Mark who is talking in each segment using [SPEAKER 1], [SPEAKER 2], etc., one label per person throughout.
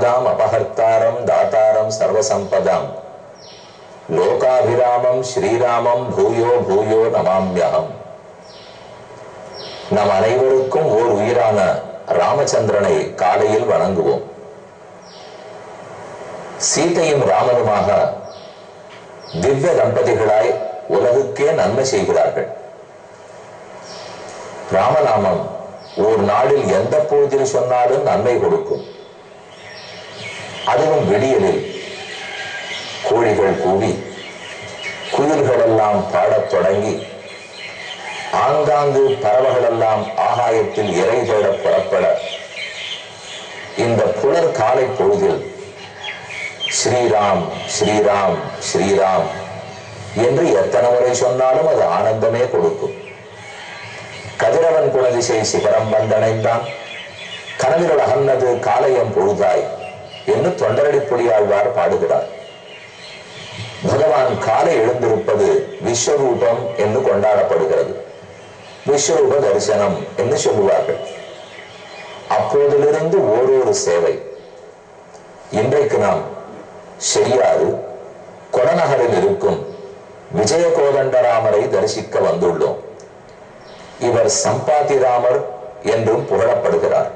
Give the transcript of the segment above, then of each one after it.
[SPEAKER 1] ஆபதாம் அபஹர்த்தாரம் தாத்தாரம் சர்வசம்பதாம் லோகாபிராமம் ஸ்ரீராமம் பூயோ பூயோ நமாம்யகம். நம் அனைவருக்கும் ஓர் உயிரான ராமச்சந்திரனை காலையில் வணங்குவோம். சீதையும் ராமனுமாக திவ்ய தம்பதிகளாய் உலகுக்கே நன்மை செய்கிறார்கள். ராமநாமம் ஒரு நாளில் எந்த பொழுதில் சொன்னாலும் நன்மை கொடுக்கும். அதுவும் விடியலில் கோழிகள் கூவி குயில்கள் எல்லாம் பாடத் தொடங்கி ஆங்காங்கு பறவைகளெல்லாம் ஆகாயத்தில் இறை தேட புறப்பட இந்த புலர் காலை பொழுதில் ஸ்ரீராம் ஸ்ரீராம் ஸ்ரீராம் என்று எத்தனை முறை சொன்னாலும் அது ஆனந்தமே கொடுக்கும். கதிரவன் குணதிசை சிகரம் வந்தடைந்தான், கனவிலுள் அகன்னது காலையம் பொழுதாய் என்று தொண்டரடிப்புடியாழ்வார் பாடுகிறார். பகவான் காலை எழுந்திருப்பது விஸ்வரூபம் என்று கொண்டாடப்படுகிறது. விஸ்வரூப தரிசனம் என்று சொல்லுவார்கள். அப்போதிலிருந்து ஓரொரு சேவை. இன்றைக்கு நாம் செய்யாறு கொடநகரில் இருக்கும் விஜய கோதண்டராமரை தரிசிக்க வந்துள்ளோம். இவர் சம்பாதிராமர் என்றும் புகழப்படுகிறார்.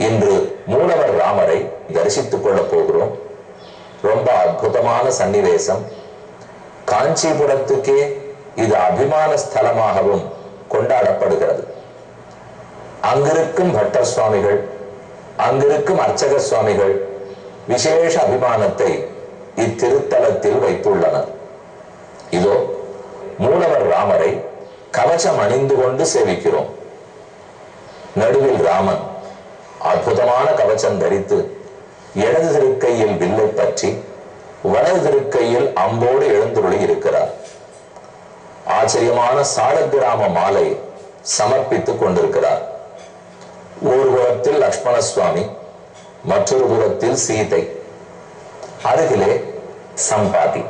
[SPEAKER 1] இன்று மூலவர் ராமரை தரிசித்துக் கொள்ளப் போகிறோம். ரொம்ப அற்புதமான சன்னிவேசம். காஞ்சிபுரத்துக்கே இது அபிமான ஸ்தலமாகவும் கொண்டாடப்படுகிறது. அங்கிருக்கும் பட்டர் சுவாமிகள், அங்கிருக்கும் அர்ச்சக சுவாமிகள் விசேஷ அபிமானத்தை இத்திருத்தலத்தில் வைத்துள்ளனர். இதோ மூலவர் ராமரை கவசம் அணிந்து கொண்டு சேவிக்கிறோம். நடுவில் ராமன் அற்புதமான கவசம் தரித்து இடது திருக்கையில் வில்லை பற்றி வலது திருக்கையில் அம்போடு எழுந்துருளி இருக்கிறார். ஆச்சரியமான சாலக்கிராம மாலை சமர்ப்பித்துக் கொண்டிருக்கிறார். ஒரு புறத்தில் லக்ஷ்மண சுவாமி, மற்றொரு புறத்தில் சீதை, அருகிலே சம்பாதி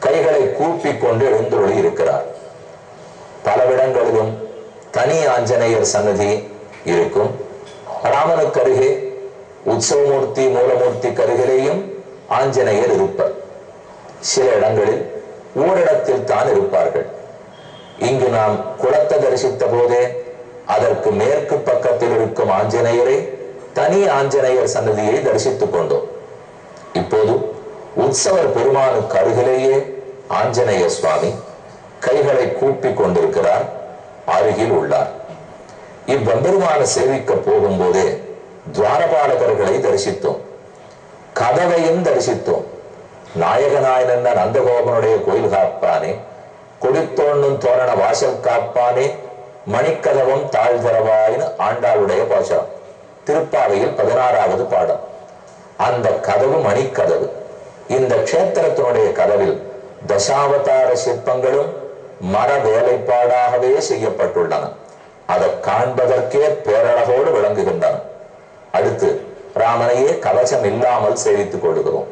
[SPEAKER 1] கைகளை கூப்பிக் கொண்டு எழுந்துருளி இருக்கிறார். பலவிடங்களிலும் தனி ஆஞ்சநேயர் சன்னதி இருக்கும். ராமனுக்கு அருகே உற்சவமூர்த்தி மூலமூர்த்தி கருகிலேயும் ஆஞ்சநேயர் இருப்பர். சில இடங்களில் ஓரிடத்தில் தான் இருப்பார்கள். இங்கு நாம் குளத்தை தரிசித்த போதே அதற்கு மேற்கு பக்கத்தில் இருக்கும் ஆஞ்சநேயரை தனி ஆஞ்சநேயர் சன்னதியை தரிசித்துக் கொண்டோம். இப்போது உற்சவர் பெருமானுக்கு அருகிலேயே ஆஞ்சநேய சுவாமி கைகளை கூப்பிக் கொண்டிருக்கிறார், அருகில் உள்ளார். இவ்வெம்பெருமான சேவிக்க போகும்போதே துவாரபாலகர்களை தரிசித்தோம், கதவையும் தரிசித்தோம். நாயகனாயன நந்தகோபனுடைய கோயில் காப்பானே, கொடித்தோண்ணும் தோரண வாசல் காப்பானே, மணிக்கதவம் தாழ்தரவாயின்னு ஆண்டாளுடைய பாசம். திருப்பாவையில் 16வது பாடம். அந்த கதவு மணிக்கதவு. இந்த க்ஷேத்திரத்தினுடைய கதவில் தசாவதார சிற்பங்களும் மர வேலைப்பாடாகவே செய்யப்பட்டுள்ளன. அதை காண்பதற்கே பேரழகோடு விளங்குகின்றன. அடுத்து ராமனையே கவசம் இல்லாமல் சேவித்துக் கொள்கிறோம்.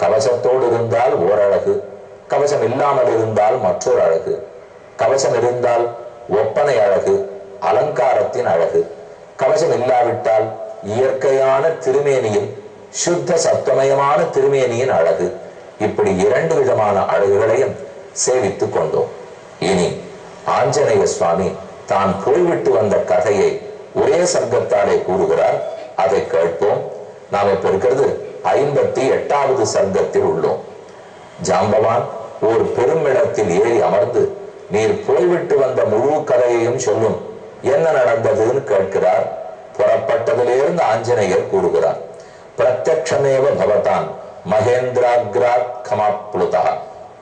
[SPEAKER 1] கவசத்தோடு இருந்தால் ஓரழகு, கவசம் இல்லாமல் இருந்தால் மற்றொரு அழகு. கவசம் இருந்தால் ஒப்பனை அழகு, அலங்காரத்தின் அழகு. கவசம் இல்லாவிட்டால் இயற்கையான திருமேனியின் சுத்த சத்துவமயமான திருமேனியின் அழகு. இப்படி 2 விதமான அழகுகளையும் சேவித்துக் கொண்டோம். இனி ஆஞ்சநேய சுவாமி தான் போய்விட்டு வந்த கதையை ஒரே சர்க்கத்தாலே கூறுகிறார். அதை கேட்போம். நாம் இப்ப இருக்கிறது 58வது சர்க்கத்தில் உள்ளோம். ஜாம்பவான் ஒரு பெருமிடத்தில் ஏறி அமர்ந்து நீர் போய்விட்டு வந்த முழு கதையையும் சொல்லும், என்ன நடந்ததுன்னு கேட்கிறார். புறப்பட்டதிலிருந்து ஆஞ்சநேயர் கூறுகிறார். பிரத்யக்ஷமேவ பவதான் மகேந்திராக்ராத் கமாப்ளுதா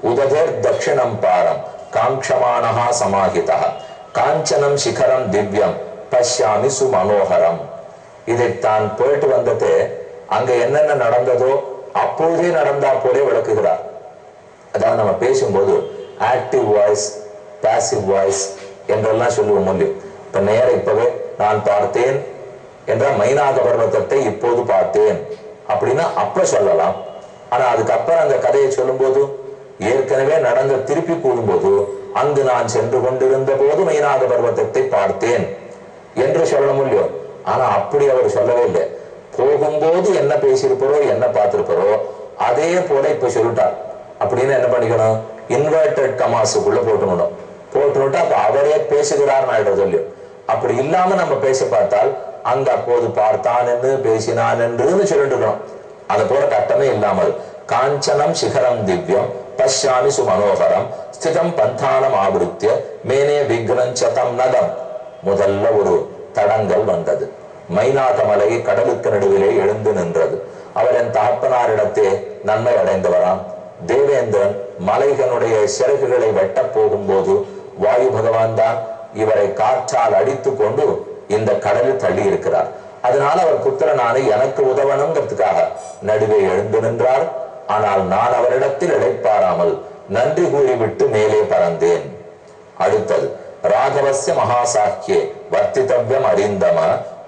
[SPEAKER 1] உததேர் தட்சிணம் பாரம் காங்க்ஷமானஹா சமாஹிதா காஞ்சனம் சிகரம் திவ்யம் பஷ்யாமி சுமனோகரம். இதைத்தான் போயிட்டு வந்தது அங்க என்னென்ன நடந்ததோ அப்பொழுதே நடந்தா போலே விளக்குகிறார். அதாவது நம்ம பேசும்போது ஆக்டிவ் வாய்ஸ், பாசிவ் வாய்ஸ் என்றெல்லாம் சொல்லுவோம் முடியும். இப்ப நேர இப்பவே நான் பார்த்தேன் என்ற மைனாக பர்வத்தத்தை இப்போது பார்த்தேன் அப்படின்னா அப்ப சொல்லலாம். ஆனா அதுக்கப்புறம் அந்த கதையை சொல்லும் போது ஏற்கனவே நடந்த திருப்பி கூறும்போது அங்கு நான் சென்று கொண்டிருந்த போது மைனாக பர்வத்தத்தை பார்த்தேன் என்று சொல்ல முடியும். ஆனா அப்படி அவர் சொல்லவே இல்லை. போகும்போது என்ன பேசியிருப்பாரோ என்ன பார்த்திருப்பாரோ அதே போல இப்ப சொல்லிட்டார் அப்படின்னு என்ன பண்ணிக்கணும், இன்வெர்டட் கமாஸுக்குள்ள போட்டுக்கணும். போட்டுனுட்டு அப்ப அவரே பேசுகிறார் சொல்லி. அப்படி இல்லாம நம்ம பேச பார்த்தால் அங்க அப்போது பார்த்தான் என்று பேசினான் என்று சொல்லிட்டு இருக்கணும். அது போல கட்டமே இல்லாமல் காஞ்சனம் சிகரம் திவ்யம் பஷ்யாமி சுமனோகரம் ஸ்திதம் பந்தானம் ஆவருத்திய மேனே விக்ரஞ்சதம் நகம். முதல்ல ஒரு தடங்கள் வந்தது. மைனாகமலை கடலுக்கு நடுவிலே எழுந்து நின்றது. அவர் என் தகப்பனாரிடத்தே நன்மை அடைந்தவராம். தேவேந்திரன் மலைகளுடைய சிறகுகளை வெட்ட போகும்போது வாயு பகவான் தான் இவரை காற்றால் அடித்து கொண்டு இந்த கடலில் தள்ளி இருக்கிறார். அதனால அவர் புத்திரனான எனக்கு உதவணுங்கிறதுக்காக நடுவே எழுந்து நின்றார். ஆனால் நான் அவரிடத்தில் இழைப்பாராமல் நன்றி கூறிவிட்டு மேலே பறந்தேன். அடுத்தது ராகவஸ்ய மகாசாக்கியே வர்த்தித்தவ்யம் அறிந்தம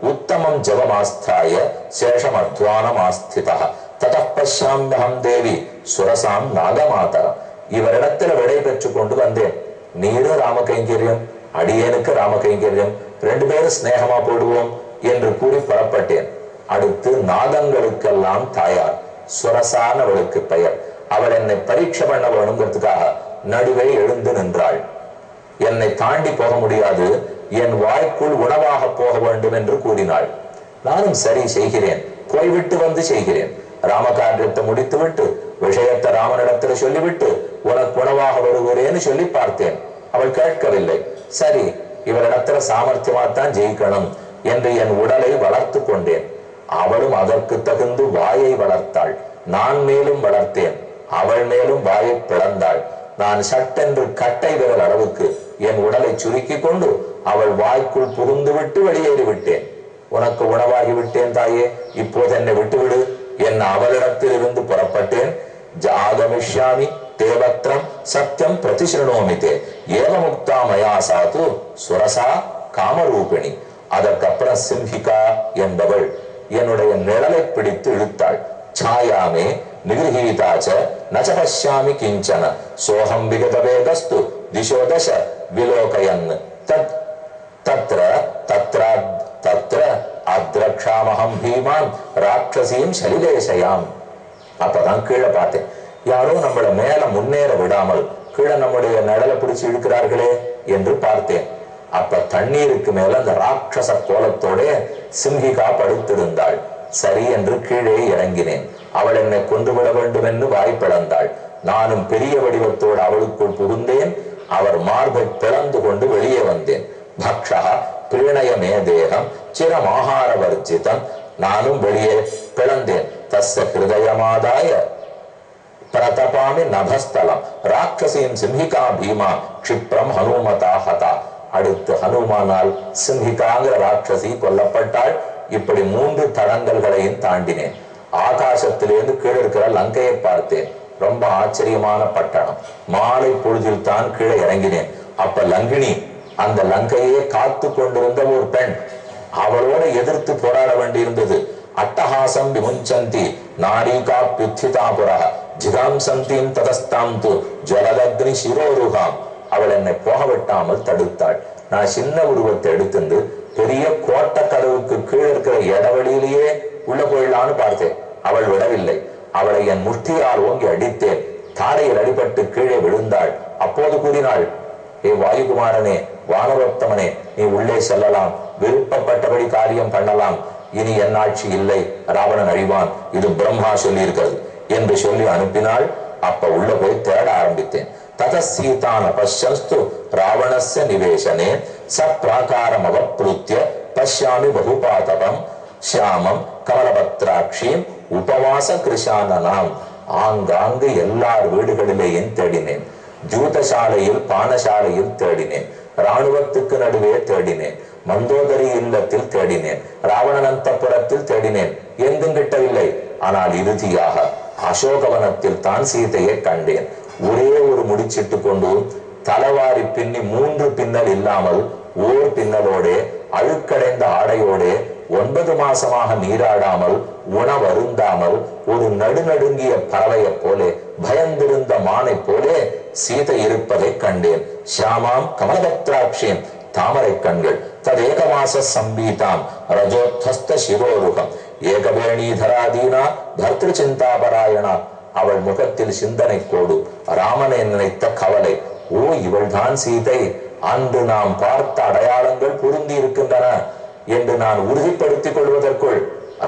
[SPEAKER 1] உத்தமம் ஜவமாஸ்தாய சேஷம் அத்வானம் ஆஸ்திதா ததப்பஷ்யாம்யஹம் தேவி சுரசாம் நாகமாதரம். இவரிடத்தில் விடை பெற்றுக் கொண்டு வந்தேன். நீரு ராமகைங்கரியம், அடியேனுக்கு ராமகைங்கரியம், ரெண்டு பேரும் ஸ்நேகமா போடுவோம் என்று கூறி புறப்பட்டேன். அடுத்து நாகங்களுக்கெல்லாம் தாயார் சுரசானவளுக்கு பெயர். அவள் என்னை பரீட்சை பண்ண வேணுங்கிறதுக்காக நடுவே எழுந்து நின்றாள். என்னை தாண்டி போக முடியாது, என் வாய்க்குள் உணவாக போக வேண்டும் என்று கூறினாள். நானும் சரி செய்கிறேன், போய்விட்டு வந்து செய்கிறேன். ராமகாரியத்தை முடித்து விட்டு விஷயத்தை ராமனிடத்தில் சொல்லிவிட்டு உனக்கு உணவாக வருகிறேன்னு சொல்லி பார்த்தேன். அவள் கேட்கவில்லை. சரி, இவரிடத்துல சாமர்த்தியமாத்தான் ஜெயிக்கணும் என்று என் உடலை வளர்த்து கொண்டேன். அவளும் அதற்கு தகுந்து வாயை வளர்த்தாள். நான் மேலும் வளர்த்தேன். அவள் மேலும் வாயை பிளந்தாள். நான் சட்டென்று கட்டை விரல் அளவுக்கு என் உடலை சுருக்கி கொண்டு அவள் வாய்க்குள் புகுந்து விட்டு வெளியேறிவிட்டேன். உனக்கு உணவாகி விட்டேன் தாயே, இப்போது என்னை விட்டுவிடு என்ன அவளிடத்தில் இருந்து புறப்பட்டேன். ஜாகமிஷ்யாமி தேவத்ரம் சத்தியம் பிரதிசிருணோமிதே ஏவமுக்தா மயா சாது சுரசா காமரூபிணி. அதற்கப்புறம் சிம்ஹிகா என்பவள் என்னுடைய நிழலை பிடித்து இழுத்தாள். சாயாமே நிகிரஹீதாச்ச நச பஷ்யாமி கிஞ்சன சோகம் விகத வேகஸ்து திசோதச விலோகயன் தத்ர தத்ர தத்ர அத்ரக்ஷாமஹம் பீமான் ராட்சசீம் சலிலேசயாம். அப்பதான் கீழே பார்த்தேன். யாரோ நம்மள மேல முன்னேற விடாமல் கீழே நம்முடைய நிழலை பிடிச்சு இழுக்கிறார்களே என்று பார்த்தேன். அப்ப தண்ணீருக்கு மேல அந்த ராட்சச கோலத்தோட சிம்ஹிகா படுத்திருந்தாள். சரி என்று கீழே இறங்கினேன். அவள் என்னை கொன்றுவிட வேண்டும் என்று வாய்ப்பிழந்தாள். நானும் பெரிய வடிவத்தோடு அவளுக்குள் புகுந்தேன். அவர் மார்பை பிளந்து கொண்டு வெளியே வந்தேன். பக்ஷா பிரணயமே தேகம் சிரமாகார வர்ஜிதம். நானும் வெளியே பிளந்தேன். தஸ்ய ஹிருதயமாதாய பிரதபாமி நபஸ்தலம் ராட்சசீம் சிம்ஹிகா பீமா க்ஷிப்ரம் ஹனுமதா ஹதா. அடுத்து ஹனுமானால் சிம்ஹிகாங்கிற ராட்சசி கொல்லப்பட்டாள். இப்படி 3 தடங்கல்களையும் தாண்டினேன். ஆகாசத்திலிருந்து கீழே இருக்கிற லங்கையை பார்த்தேன். ரொம்ப ஆச்சரியமான பட்டணம். மாலை பொழுதில் தான் கீழே இறங்கினேன். அப்ப லங்கினி, அந்த லங்கையே காத்து கொண்டிருந்த ஒரு பெண், அவளோட எதிர்த்து போராட வேண்டியிருந்தது. அட்டஹாசம் விமுஞ்சந்தி நாரிகா பியுத்திதாபுரா ஜிகாம்சந்தீம் ததஸ்தாம் து ஜலதக்னி சிரோருகாம். அவள் என்னை போக விட்டாமல் தடுத்தாள். நான் சின்ன உருவத்தை எடுத்துட்டு பெரிய கோட்டை கதவுக்கு கீழே இருக்கிற இடவெளியிலேயே உள்ள போயிடலான்னு பார்த்தேன். அவள் விடவில்லை. அவளை என் முஷ்டியால் ஓங்கி அடித்தேன். தாடையில் அடிபட்டு கீழே விழுந்தாள். அப்போது கூறினாள், ஏ வாயுகுமாரனே, வானரோத்தமனே, நீ உள்ளே செல்லலாம், விருப்பப்பட்டபடி காரியம் பண்ணலாம். இனி என் ஆட்சி இல்லை, ராவணன் அழிவான், இது பிரம்மா சொல்லி இருக்கிறது என்று சொல்லி அனுப்பினாள். அப்ப உள்ள போய் தேட ஆரம்பித்தேன். ததசீதான் பஷ்யஸ்து ராவணஸ்ய நிவேசனே சப்ராகாரம் அவப்ளுத்ய பஷ்யாமி பகுபாதகம் ஷியாமம் கமலபத்ராட்சியும் உபவாச கிருஷானனாம். ஆங்காங்கு எல்லார் வீடுகளிலேயும் தேடினேன். ஜூதசாலையில் பானசாலையில் தேடினேன். இராணுவத்துக்கு நடுவே தேடினேன். மந்தோதரி இல்லத்தில் தேடினேன். ராவணனந்தபுரத்தில் தேடினேன். எங்கும் கிட்டவில்லை. ஆனால் இறுதியாக அசோகவனத்தில் தான் சீதையை கண்டேன். ஒரே ஒரு முடிச்சிட்டு கொண்டு தலவாரி பின்னி 3 பின்னல் இல்லாமல் ஓர் பின்னலோட அழுக்கடைந்த ஆடையோட 9 மாசமாக நீராடாமல் உணவருந்தாமல் ஒரு நடுநடுங்கிய பறவையை போலே பயந்திருந்த மானை போலே சீதை இருப்பதை கண்டேன். ஷியாமாம் கமலபத்ராட்சியம் தாமரை கண்கள் ததேகமாச சம்பீதாம் ரஜோத்ஸ்த சிரோருகம் ஏகவேணீதராதீனா பர்திரு சிந்தாபராயணா. அவள் முகத்தில் சிந்தனை கோடு, ராமனை நினைத்த கவலை. ஓ, இவள்தான் சீதை, அன்று நாம் பார்த்த அடையாளங்கள் பொருந்தி இருக்கின்றன என்று நான் உறுதிப்படுத்திக் கொள்வதற்குள்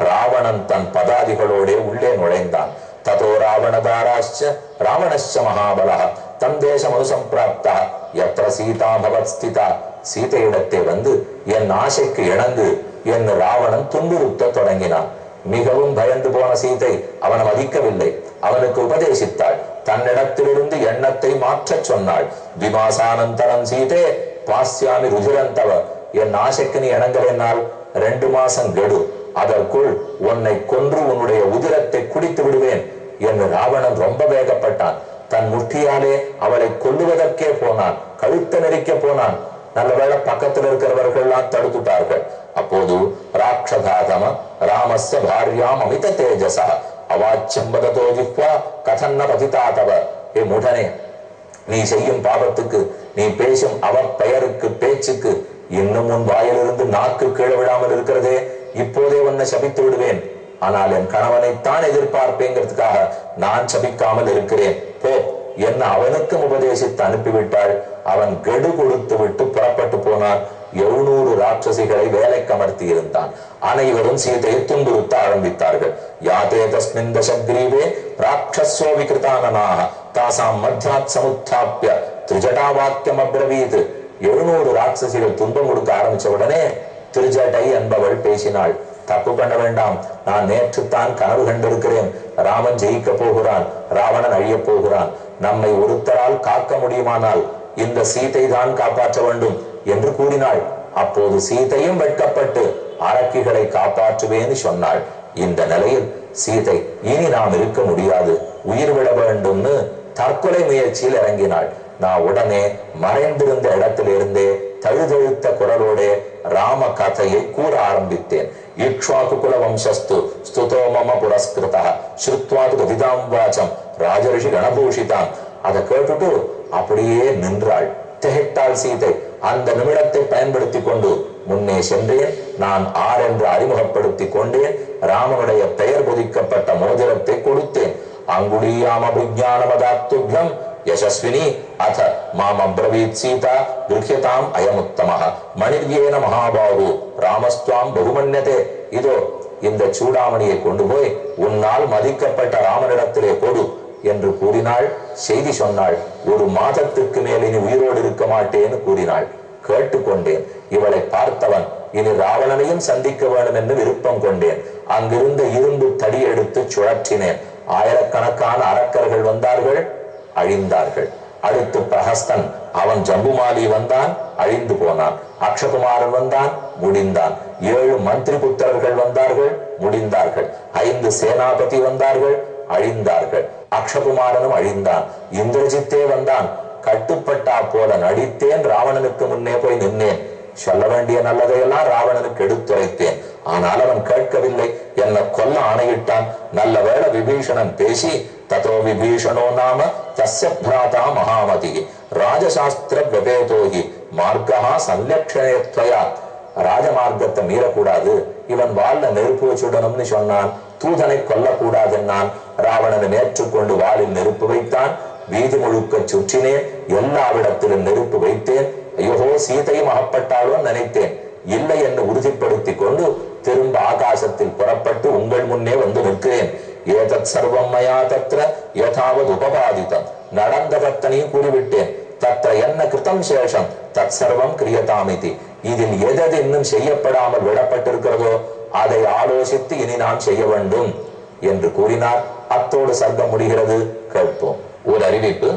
[SPEAKER 1] ராவணன் தன் பதாதிகளோட உள்ளே நுழைந்தான். ததோ ராவணதாராச்ச ராவணஸ்ச மகாபலः தம் தேசம் அனுசம்பிராப்தா யத்ர சீதா பவத் ஸ்திதா. சீதையிடத்தே வந்து என் ஆசைக்கு இணங்கு என்று ராவணன் துன்புறுத்த தொடங்கினான். மிகவும் பயந்து போன சீதை அவனை மதிக்கவில்லை. அவனுக்கு உபதேசித்தாள். தன்னிடத்திலிருந்து எண்ணத்தை மாற்றச் சொன்னாள். விமாசானந்தரம் சீதே பாஸ்யாமி ருஜிரந்தவ. என் ஆசைக்கு நீ இணங்கலைனால் 2 மாசம் கெடு, அதற்குள் உன்னை கொன்று உன்னுடைய உதிரத்தை குடித்து விடுவேன் என்று ராவணன் ரொம்ப வேகப்பட்டான். தன் முட்டியாலே அவளை கொல்லுவதற்கே போனான். கழுத்த நெரிக்க போனான். நல்லவேளை பக்கத்தில் இருக்கிறவர்கள் எல்லாம் தடுத்துட்டார்கள். அப்போது ராட்சதாதம ராமஸ்ய பாரியாம் அமித தேஜசா அவாச்சியம் வததோ ஜிஹ்வா கதன்ன பதிதாதவ. ஏ முடனே, நீ செய்யும் பாவத்துக்கு, நீ பேசும் அவர் பெயருக்கு பேச்சுக்கு இன்னும் உன் வாயிலிருந்து நாக்கு கீழே விடாமல் இருக்கிறதே, இப்போதே உன்னை சபித்து விடுவேன். ஆனால் என் கணவனைத்தான் எதிர்பார்ப்பேங்கிறதுக்காக நான் சபிக்காமல் இருக்கிறேன், போ என்ன அவனுக்கும் உபதேசித்து அனுப்பிவிட்டாள். அவன் கெடு கொடுத்து விட்டு புறப்பட்டு போனான். 700 ராட்சசிகளை வேலைக்கு அமர்த்தி இருந்தான். அனைவரும் சீதையை துன்புறுத்த ஆரம்பித்தார்கள். யாதே தஸ்மின் தசக்ரீவே ராட்சஸோ விகிருதானனாக தாசாம் மத்யாத் சமுத்தாப்ய திரிஜடா வாக்கியம் அப்ரவீத். 700 ராட்சசிகள் துன்பம் கொடுக்க ஆரம்பிச்ச உடனே திருஜடை என்பவள் பேசினாள். தப்பு பண்ண வேண்டாம், நான் நேற்றுத்தான் கனவு கண்டிருக்கிறேன். ராமன் ஜெயிக்க போகிறான், ராவணன் அழிய போகிறான். நம்மை ஒருத்தரால் காக்க முடியுமானால் இந்த சீதை தான் காப்பாற்ற வேண்டும் என்று கூறினாள். அப்போது சீதையும் வெட்கப்பட்டு அரக்கிகளை காப்பாற்றுவேன்னு சொன்னாள். இந்த நிலையில் சீதை இனி நாம் இருக்க முடியாது, உயிர் விட வேண்டும்னு தற்கொலை முயற்சியில் இறங்கினாள். நான் உடனே மறைந்திருந்த இடத்திலிருந்தே தழுதழுத்த குரலோட ராம கதையை கூற ஆரம்பித்தேன். இக்ஷ்வாகு குல வம்சஸ்து ஸ்துதோ மம புரஸ்கிருதா ஸ்ருத்வாது கதிதாம் வாசம் ராஜரிஷி கணபூஷிதாம். அதை கேட்டுட்டு அப்படியே நின்றாள். திகைத்தாள் சீதை. அந்த நிமிடத்தை பயன்படுத்தி கொண்டு முன்னே சென்றேன். நான் ஆர் என்று அறிமுகப்படுத்தி கொண்டேன். ராமனுடைய பெயர் பொதிக்கப்பட்ட மோதிரத்தை கொடுத்தேன். அங்குடியாம விஜானமதாத்துப்யம் யசஸ்வினி அத மாம் அப்ரவீத் சீதா கிருஹ்யதாம் அயமுத்தமஹ மணிர்யேன மகாபாகு ராமஸ்துவாம் பகுமன்யதே. இதோ இந்த சூடாமணியை கொண்டு போய் உன்னால் மதிக்கப்பட்ட ராமனிடத்திலே கொடு என்று கூறினாள். செய்தி சொன்னாள். 1 மாதத்துக்கு மேல் இனி உயிரோடு இருக்க மாட்டேன்னு கூறினாள். கேட்டுக்கொண்டேன். இவளை பார்த்தவன் இனி ராவணனையும் சந்திக்க வேண்டும் என்று விருப்பம் கொண்டேன். அங்கிருந்த இரும்பு தடி எடுத்து சுழற்றினேன். ஆயிரக்கணக்கான அரக்கர்கள் வந்தார்கள், அழிந்தார்கள். அடுத்து பிரஹஸ்தன், அவன் ஜம்புமாலி வந்தான், அழிந்து போனான். அக்ஷகுமாரன் வந்தான், முடிந்தான். 7 மந்திரி புத்திரர்கள் வந்தார்கள், முடிந்தார்கள். 5 சேனாபதி வந்தார்கள், அழிந்தார்கள். அக்ஷகுமாரனும் அழிந்தான். இந்திரஜித்தே வந்தான். கட்டுப்பட்டா போல நடித்தேன். ராவணனுக்கு முன்னே போய் நின்னேன். சொல்ல வேண்டிய நல்லதையெல்லாம் ராவணனுக்கு எடுத்துரைத்தேன். ஆனால் அவன் கேட்கவில்லை. என்னை கொல்ல ஆணையிட்டான். நல்ல வேளை விபீஷணன் பேசி ததோ விபீஷணோ நாம தஸ்ய பிராதா மகாமதி ராஜசாஸ்திர விபேதோகி மார்க்கா சன்லட்சணேத்வயா. ராஜமார்க்கத்தை மீறக்கூடாது, இவன் வாள்ல நெருப்பு வச்சுடணும்னு சொன்னான். தூதனை கொல்லக்கூடாதுன்னான். ராவணனை ஏற்றுக்கொண்டு வாளில் நெருப்பு வைத்தான். வீதி முழுக்க சுற்றினேன். எல்லாவிடத்திலும் நெருப்பு வைத்தேன். ஐயோ, சீதையும் அகப்பட்டாலோ நினைத்தேன். இல்லை என்று உறுதிப்படுத்தி கொண்டு திரும்ப ஆகாசத்தில் புறப்பட்டு உங்கள் முன்னே வந்து நிற்கிறேன். ஏதத் சர்வம் மயா தத்ர யதாவது உபபாதிதம். நடந்ததத்தனையும் கூறிவிட்டேன். தத்ர என்ன கிருதம் சேஷம் தத் சர்வம் கிரியதாமிதி. இதில் எதது இன்னும் செய்யப்படாமல் விடப்பட்டிருக்கிறதோ அதை ஆலோசித்து இனி நாம் செய்ய வேண்டும் என்று கூறினார். அத்தோடு சர்க்கம் முடிகிறது. கேட்போம். ஒரு அறிவிப்பு.